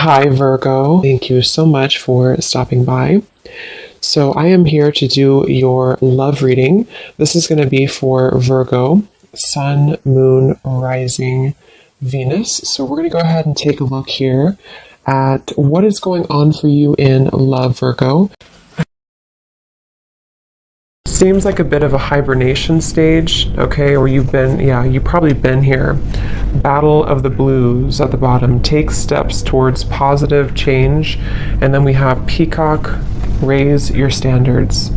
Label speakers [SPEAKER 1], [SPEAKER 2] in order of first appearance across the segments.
[SPEAKER 1] Hi, Virgo. Thank you so much for stopping by. So, I am here to do your love reading. This is going to be for Virgo, Sun, Moon, Rising, Venus. So, we're going to go ahead and take a look here at what is going on for you in love, Virgo. Seems like a bit of a hibernation stage, okay, or you've probably been here. Battle of the Blues at the bottom. Take steps towards positive change. And then we have Peacock, raise your standards.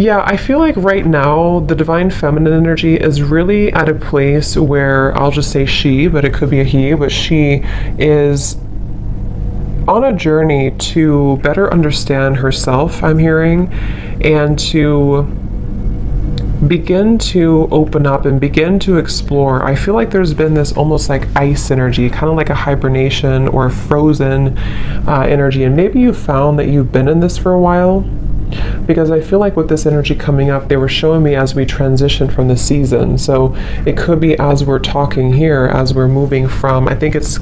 [SPEAKER 1] Yeah, I feel like right now the divine feminine energy is really at a place where I'll just say she, but it could be a he, but she is on a journey to better understand herself, I'm hearing, and to begin to open up and begin to explore. I feel like there's been this almost like ice energy, kind of like a hibernation or a frozen energy, and maybe you found that you've been in this for a while, because I feel like with this energy coming up, they were showing me as we transition from the season. So it could be as we're talking here, as we're moving from, I think it's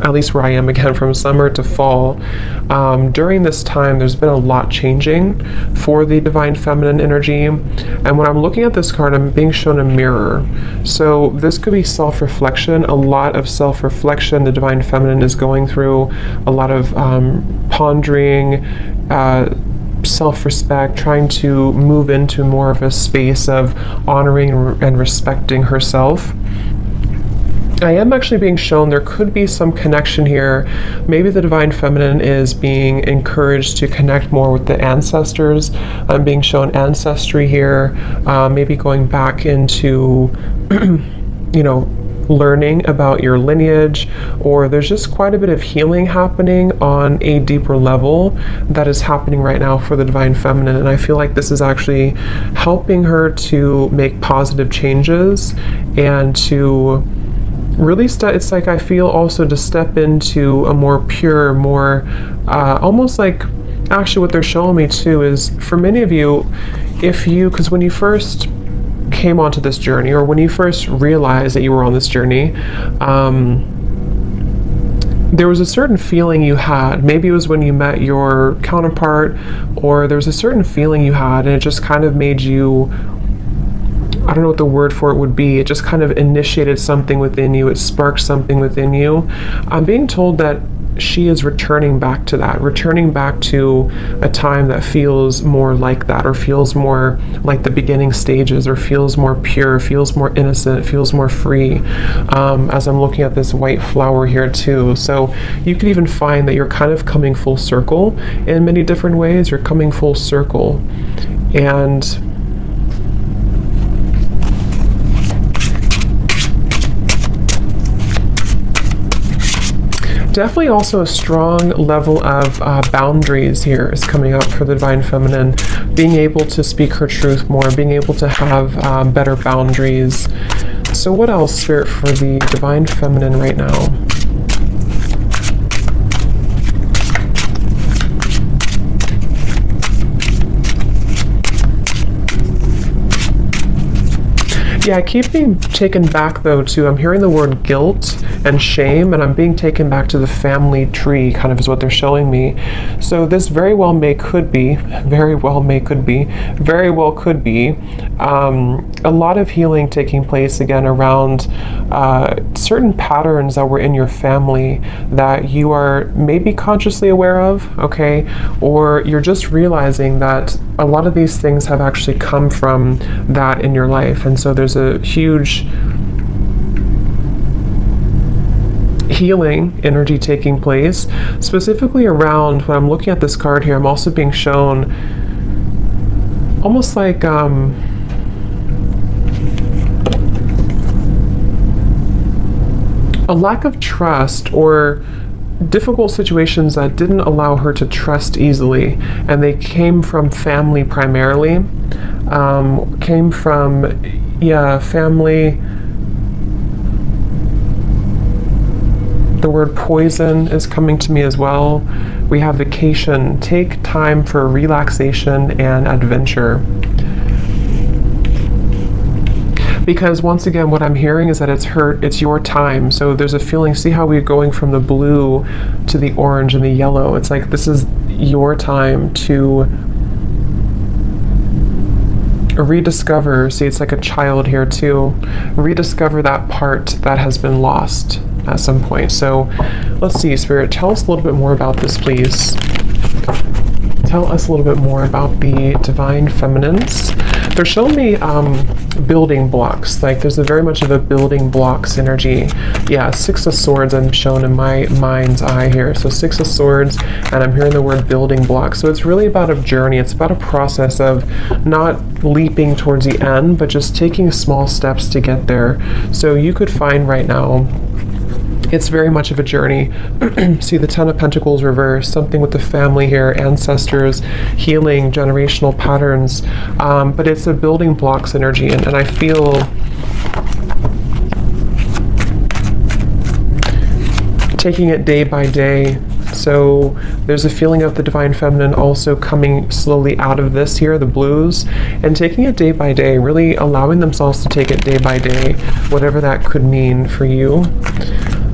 [SPEAKER 1] at least where I am again, from summer to fall. During this time, there's been a lot changing for the divine feminine energy. And when I'm looking at this card, I'm being shown a mirror. So this could be self-reflection, a lot of self-reflection the divine feminine is going through, a lot of pondering, self-respect, trying to move into more of a space of honoring and respecting herself. I am actually being shown there could be some connection here. Maybe the divine feminine is being encouraged to connect more with the ancestors. I'm being shown ancestry here, maybe going back into, learning about your lineage, or there's just quite a bit of healing happening on a deeper level that is happening right now for the divine feminine. And I feel like this is actually helping her to make positive changes and to really it's like I feel also to step into a more pure, more almost like, actually what they're showing me too is for many of you, because when you first came onto this journey, or when you first realized that you were on this journey, there was a certain feeling you had. Maybe it was when you met your counterpart, or there was a certain feeling you had, and it just kind of made you, I don't know what the word for it would be. It just kind of initiated something within you. It sparked something within you. I'm being told that she is returning back to that, returning back to a time that feels more like that, or feels more like the beginning stages, or feels more pure, feels more innocent, feels more free. As I'm looking at this white flower here too. So you could even find that you're kind of coming full circle in many different ways. You're coming full circle. And definitely also a strong level of boundaries here is coming up for the divine feminine, being able to speak her truth more, being able to have better boundaries. So what else, Spirit, for the divine feminine right now? Yeah, I keep being taken back though to, I'm hearing the word guilt and shame, and I'm being taken back to the family tree, kind of is what they're showing me. So this very well could be a lot of healing taking place again around certain patterns that were in your family that you are maybe consciously aware of, okay? Or you're just realizing that a lot of these things have actually come from that in your life. And so there's a huge healing energy taking place, specifically around, when I'm looking at this card here, I'm also being shown almost like a lack of trust, or difficult situations that didn't allow her to trust easily, and they came from family primarily, came from family. The word poison is coming to me as well. We have vacation. Take time for relaxation and adventure. because once again, what I'm hearing is that it's your time. So there's a feeling, see how we're going from the blue to the orange and the yellow. It's like this is your time to rediscover, see, it's like a child here too, rediscover that part that has been lost at some point. So let's see, Spirit, tell us a little bit more about this, please. Tell us a little bit more about the divine feminines. They're showing me building blocks. Like there's a very much of a building blocks energy. Yeah, Six of Swords I'm shown in my mind's eye here. So Six of Swords, and I'm hearing the word building blocks. So it's really about a journey. It's about a process of not leaping towards the end, but just taking small steps to get there. So you could find right now, it's very much of a journey. See the Ten of Pentacles reversed, something with the family here, ancestors, healing, generational patterns. But it's a building blocks energy, and I feel taking it day by day. So there's a feeling of the divine feminine also coming slowly out of this here, the blues, and taking it day by day, really allowing themselves to take it day by day, whatever that could mean for you.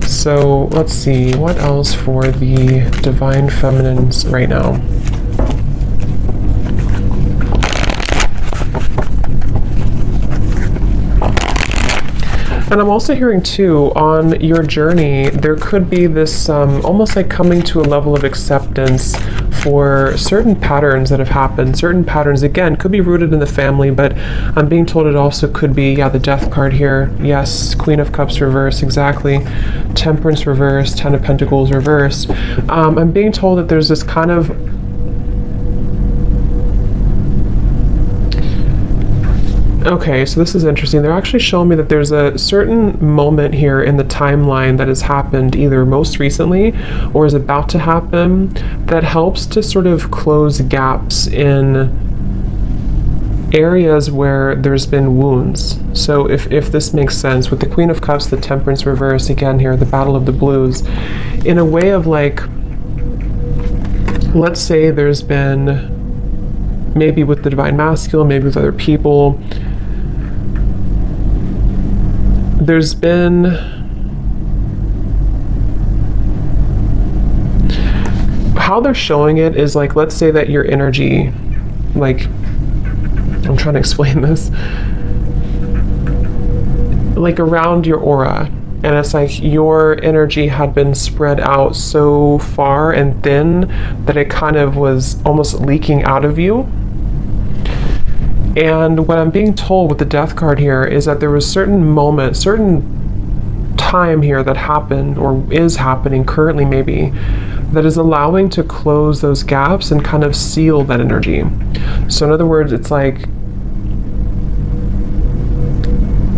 [SPEAKER 1] So let's see, what else for the divine feminines right now? And I'm also hearing too, on your journey, there could be this almost like coming to a level of acceptance for certain patterns that have happened. Certain patterns, again, could be rooted in the family, but I'm being told it also could be, yeah, the Death card here. Yes, Queen of Cups reversed, exactly. Temperance reversed, Ten of Pentacles reversed. I'm being told that there's this kind of okay, so this is interesting. They're actually showing me that there's a certain moment here in the timeline that has happened either most recently or is about to happen that helps to sort of close gaps in areas where there's been wounds. So if this makes sense, with the Queen of Cups, the Temperance reverse, again here, the Battle of the Blues, in a way of like, let's say there's been, maybe with the Divine Masculine, maybe with other people, there's been how they're showing it is like, let's say that your energy, like, I'm trying to explain this, like around your aura, and it's like your energy had been spread out so far and thin that it kind of was almost leaking out of you. And what I'm being told with the Death card here is that there was certain moment, certain time here that happened or is happening currently maybe, that is allowing to close those gaps and kind of seal that energy. So in other words, it's like,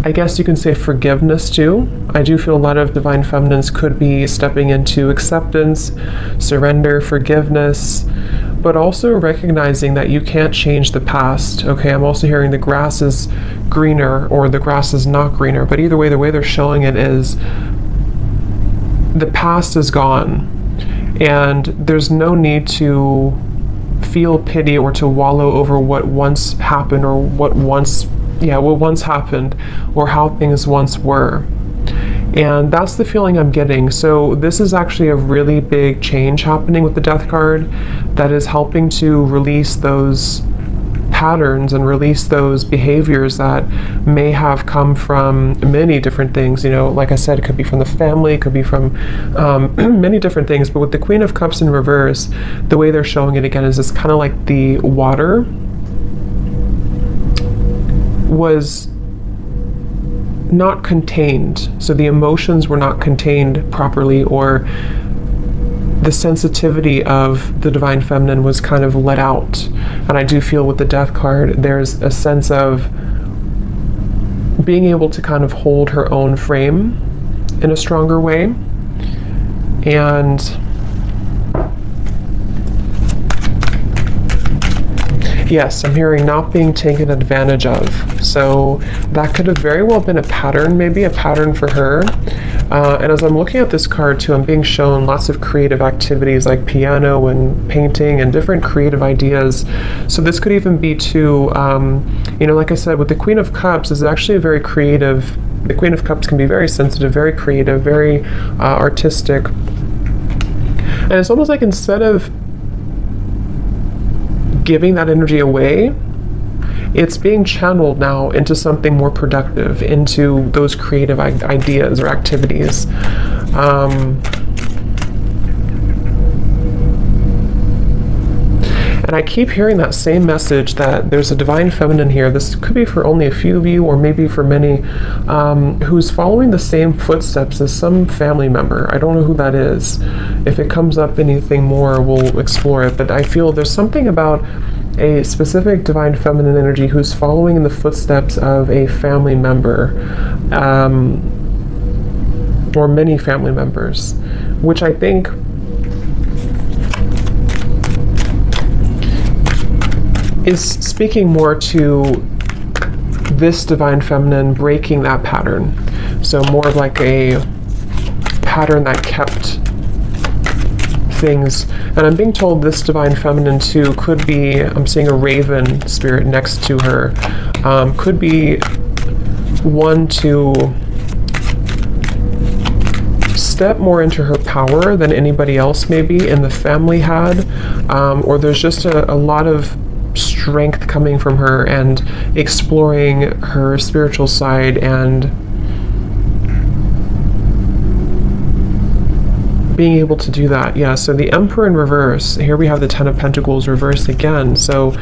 [SPEAKER 1] I guess you can say forgiveness too. I do feel a lot of divine feminines could be stepping into acceptance, surrender, forgiveness, but also recognizing that you can't change the past. Okay, I'm also hearing the grass is greener or the grass is not greener, but either way, the way they're showing it is the past is gone and there's no need to feel pity or to wallow over what once happened or what once happened or how things once were. And that's the feeling I'm getting. So this is actually a really big change happening with the Death card that is helping to release those patterns and release those behaviors that may have come from many different things. You know, like I said, it could be from the family, it could be from many different things. But with the Queen of Cups in reverse, the way they're showing it again is it's kind of like the water was not contained, so the emotions were not contained properly, or the sensitivity of the divine feminine was kind of let out. And I do feel with the Death card there's a sense of being able to kind of hold her own frame in a stronger way. And yes, I'm hearing not being taken advantage of. So that could have very well been a pattern, maybe a pattern for her. And as I'm looking at this card too, I'm being shown lots of creative activities like piano and painting and different creative ideas. So this could even be too, like I said, with the Queen of Cups is actually a very creative. The Queen of Cups can be very sensitive, very creative, very artistic. And it's almost like instead of giving that energy away, it's being channeled now into something more productive, into those creative ideas or activities. And I keep hearing that same message that there's a divine feminine here. This could be for only a few of you, or maybe for many, who's following the same footsteps as some family member. I don't know who that is. If it comes up anything more, we'll explore it. But I feel there's something about a specific divine feminine energy who's following in the footsteps of a family member, or many family members, which I think is speaking more to this divine feminine breaking that pattern. So more of like a pattern that kept things. And I'm being told this divine feminine too could be, I'm seeing a raven spirit next to her, could be one to step more into her power than anybody else maybe in the family had, or there's just a lot of strength coming from her and exploring her spiritual side and being able to do that. Yeah, so the Emperor in reverse. Here we have the Ten of Pentacles reversed again. So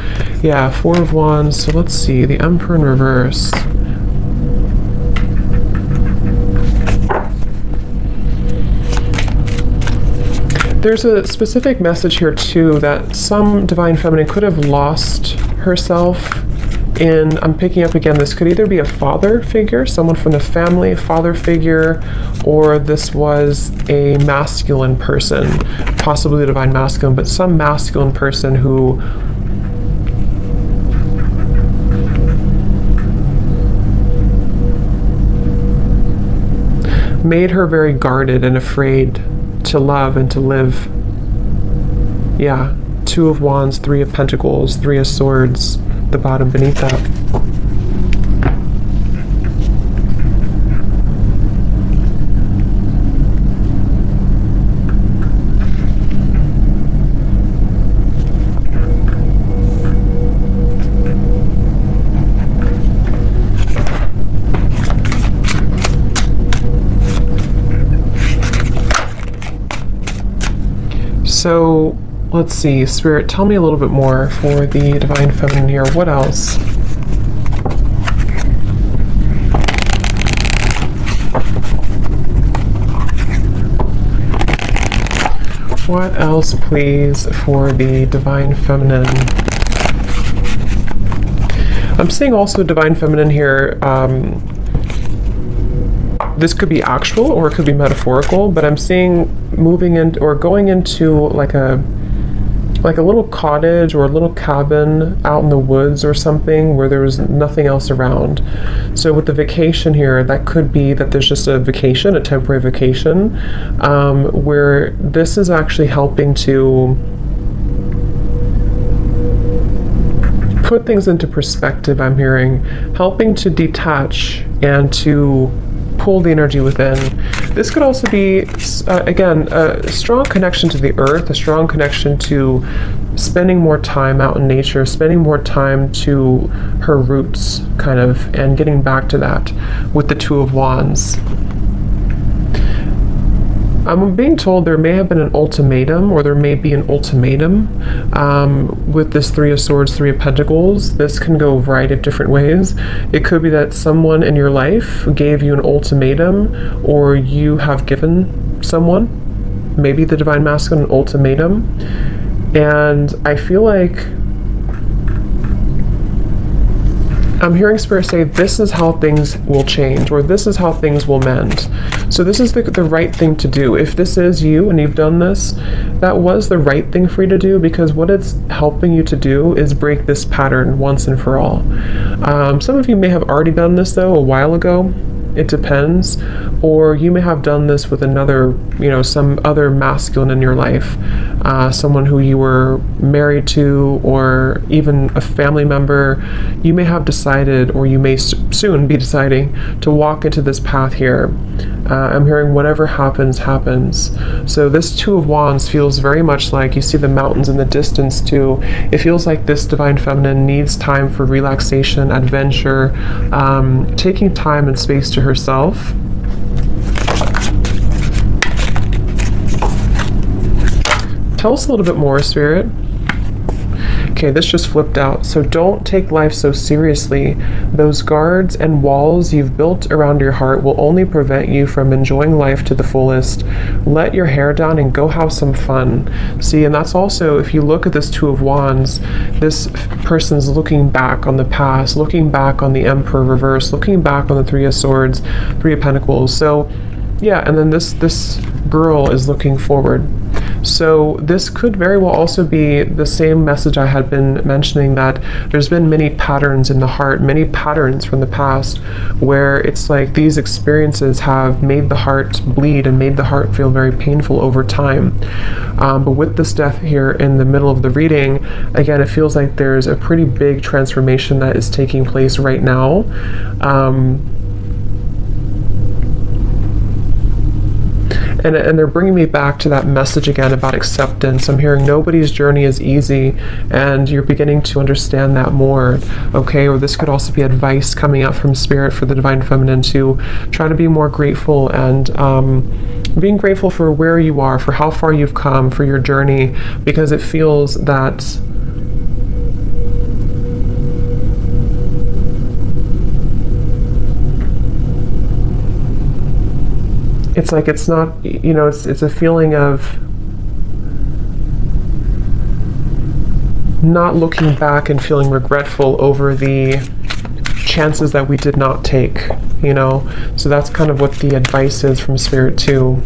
[SPEAKER 1] yeah, Four of Wands. So let's see, the Emperor in reverse. There's a specific message here too that some divine feminine could have lost herself in, I'm picking up again, this could either be a father figure, someone from the family, father figure, or this was a masculine person, possibly the divine masculine, but some masculine person who made her very guarded and afraid to love and to live. Yeah, Two of Wands, Three of Pentacles, Three of Swords, the bottom beneath that. So let's see, Spirit, tell me a little bit more for the divine feminine here. What else? What else, please, for the divine feminine? I'm seeing also divine feminine here. This could be actual or it could be metaphorical, but I'm seeing moving in or going into like a little cottage or a little cabin out in the woods or something where there was nothing else around. So with the vacation here, that could be that there's just a vacation, a temporary vacation, where this is actually helping to put things into perspective. I'm hearing helping to detach and to pull the energy within. This could also be, again, a strong connection to the earth, a strong connection to spending more time out in nature, spending more time to her roots, kind of, and getting back to that with the Two of Wands. I'm being told there may have been an ultimatum, or there may be an ultimatum with this Three of Swords, Three of Pentacles. This can go a variety of different ways. It could be that someone in your life gave you an ultimatum, or you have given someone, maybe the divine masculine, an ultimatum. And I feel like I'm hearing Spirit say this is how things will change, or this is how things will mend. So this is the right thing to do. If this is you and you've done this, that was the right thing for you to do, because what it's helping you to do is break this pattern once and for all. Some of you may have already done this though a while ago, It depends. Or you may have done this with another, some other masculine in your life, someone who you were married to, or even a family member. You may have decided, or you may soon be deciding, to walk into this path here. I'm hearing whatever happens, happens. So this Two of Wands feels very much like, you see the mountains in the distance too. It feels like this Divine Feminine needs time for relaxation, adventure, taking time and space to herself. Tell us a little bit more, Spirit. Okay, this just flipped out. So don't take life so seriously. Those guards and walls you've built around your heart will only prevent you from enjoying life to the fullest. Let your hair down and go have some fun. See, and that's also, if you look at this Two of Wands, this person's looking back on the past, looking back on the Emperor reverse, looking back on the Three of Swords, Three of Pentacles. So yeah, and then this girl is looking forward. So this could very well also be the same message I had been mentioning, that there's been many patterns in the heart, many patterns from the past, where it's like these experiences have made the heart bleed and made the heart feel very painful over time. But with this death here in the middle of the reading, again, it feels like there's a pretty big transformation that is taking place right now. And they're bringing me back to that message again about acceptance. I'm hearing nobody's journey is easy, and you're beginning to understand that more, okay? Or this could also be advice coming out from Spirit for the Divine Feminine to try to be more grateful, and being grateful for where you are, for how far you've come, for your journey, because it feels that it's like it's not, it's a feeling of not looking back and feeling regretful over the chances that we did not take, So that's kind of what the advice is from Spirit too.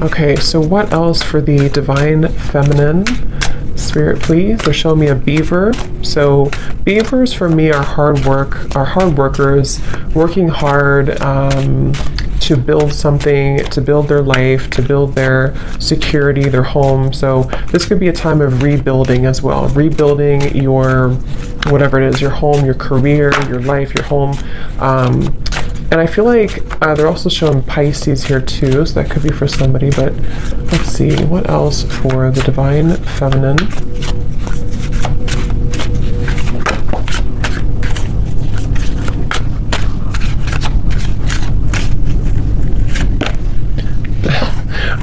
[SPEAKER 1] Okay, so what else for the Divine Feminine? Spirit, please. They're showing me a beaver. So beavers for me are hard workers, working hard to build something, to build their life, to build their security, their home. So this could be a time of rebuilding as well, rebuilding your, whatever it is, your home, your career, your life, your home. And I feel like they're also showing Pisces here too, so that could be for somebody, but let's see, what else for the Divine Feminine?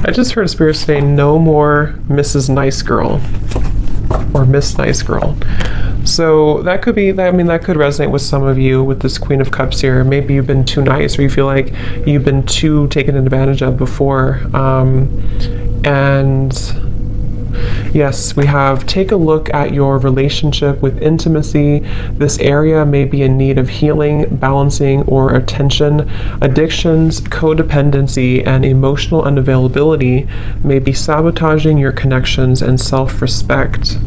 [SPEAKER 1] I just heard Spirit say, no more Mrs. Nice Girl, or Miss Nice Girl. So that could be, that could resonate with some of you with this Queen of Cups here. Maybe you've been too nice, or you feel like you've been too taken advantage of before. And yes, we have, take a look at your relationship with intimacy. This area may be in need of healing, balancing, or attention. Addictions, codependency, and emotional unavailability may be sabotaging your connections and self-respect.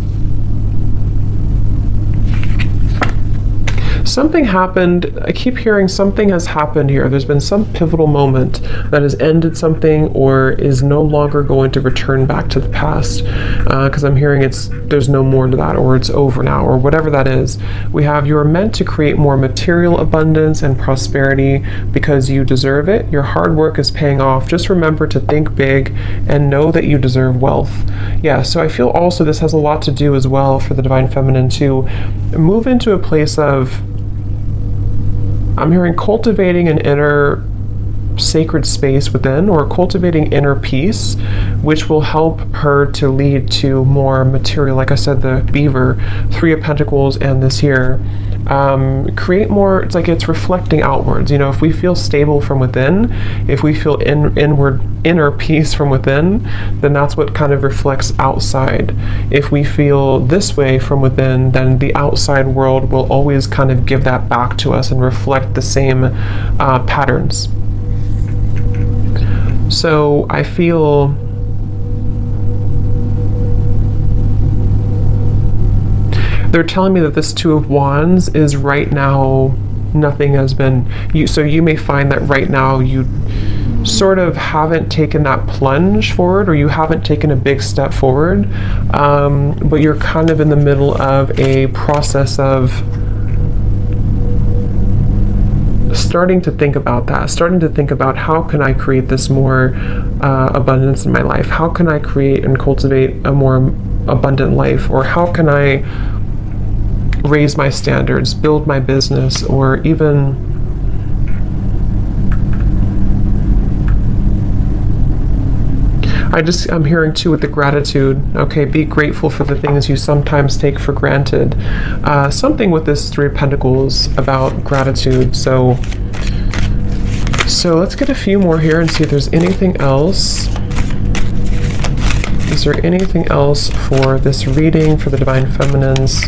[SPEAKER 1] Something happened, I keep hearing something has happened here. There's been some pivotal moment that has ended something, or is no longer going to return back to the past. Because I'm hearing there's no more to that, or it's over now, or whatever that is. We have, you are meant to create more material abundance and prosperity because you deserve it. Your hard work is paying off. Just remember to think big and know that you deserve wealth. Yeah, so I feel also this has a lot to do as well for the Divine Feminine to move into a place of, I'm hearing cultivating an inner sacred space within, or cultivating inner peace, which will help her to lead to more material, like I said, the beaver, Three of Pentacles, and this here. Create more, it's like it's reflecting outwards. If we feel stable from within, if we feel inner peace from within, then that's what kind of reflects outside. If we feel this way from within, then the outside world will always kind of give that back to us and reflect the same patterns. So I feel they're telling me that this Two of Wands is right now, nothing has been, so you may find that right now you sort of haven't taken that plunge forward, or you haven't taken a big step forward, but you're kind of in the middle of a process of starting to think about that, starting to think about how can I create this more abundance in my life? How can I create and cultivate a more abundant life? Or how can I raise my standards, build my business, or even I'm hearing too with the gratitude, okay, be grateful for the things you sometimes take for granted. Something with this Three of Pentacles about gratitude. So let's get a few more here and see if there's anything else. Is there anything else for this reading for the Divine Feminines?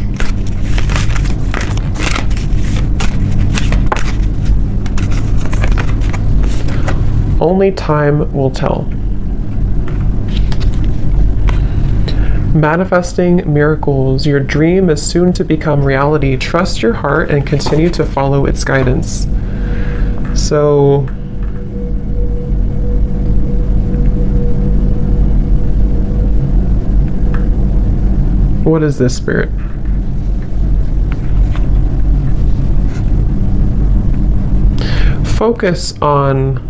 [SPEAKER 1] Only time will tell. Manifesting miracles. Your dream is soon to become reality. Trust your heart and continue to follow its guidance. So, what is this, Spirit? Focus on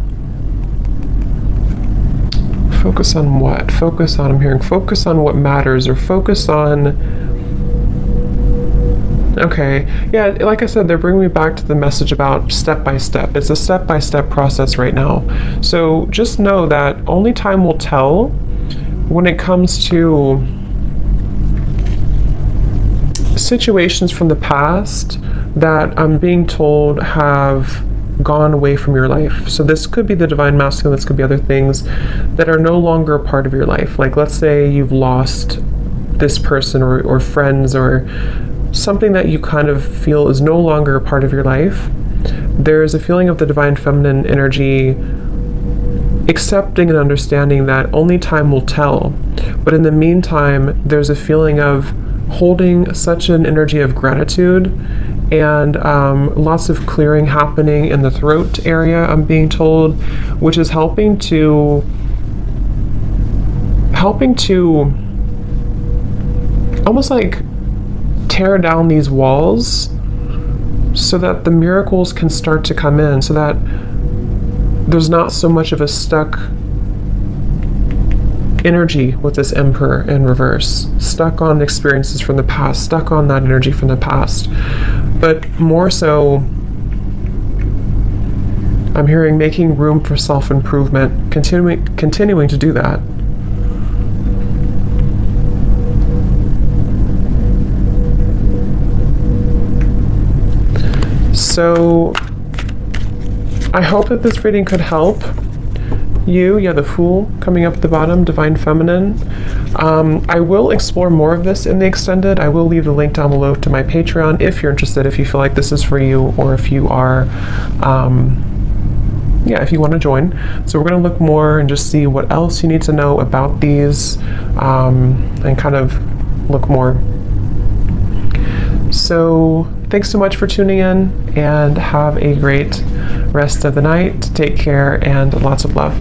[SPEAKER 1] what? Focus on, I'm hearing, focus on what matters, or focus on, okay, yeah, like I said, they're bringing me back to the message about step by step. It's a step-by-step process right now. So just know that only time will tell when it comes to situations from the past that I'm being told have gone away from your life. So this could be the Divine Masculine, this could be other things that are no longer a part of your life. Like, let's say you've lost this person or friends, or something that you kind of feel is no longer a part of your life. There's a feeling of the Divine Feminine energy accepting and understanding that only time will tell. But in the meantime, there's a feeling of holding such an energy of gratitude, and lots of clearing happening in the throat area, I'm being told, which is helping to almost like tear down these walls so that the miracles can start to come in, so that there's not so much of a stuck energy with this Emperor in reverse, stuck on experiences from the past, stuck on that energy from the past. But more so, I'm hearing making room for self-improvement, continuing to do that. So I hope that this reading could help you. Yeah, the Fool coming up at the bottom, Divine Feminine. I will explore more of this in the extended. I will leave the link down below to my Patreon if you're interested, if you feel like this is for you, or if you are, if you want to join. So we're going to look more and just see what else you need to know about these, and kind of look more. So thanks so much for tuning in, and have a great rest of the night. Take care, and lots of love.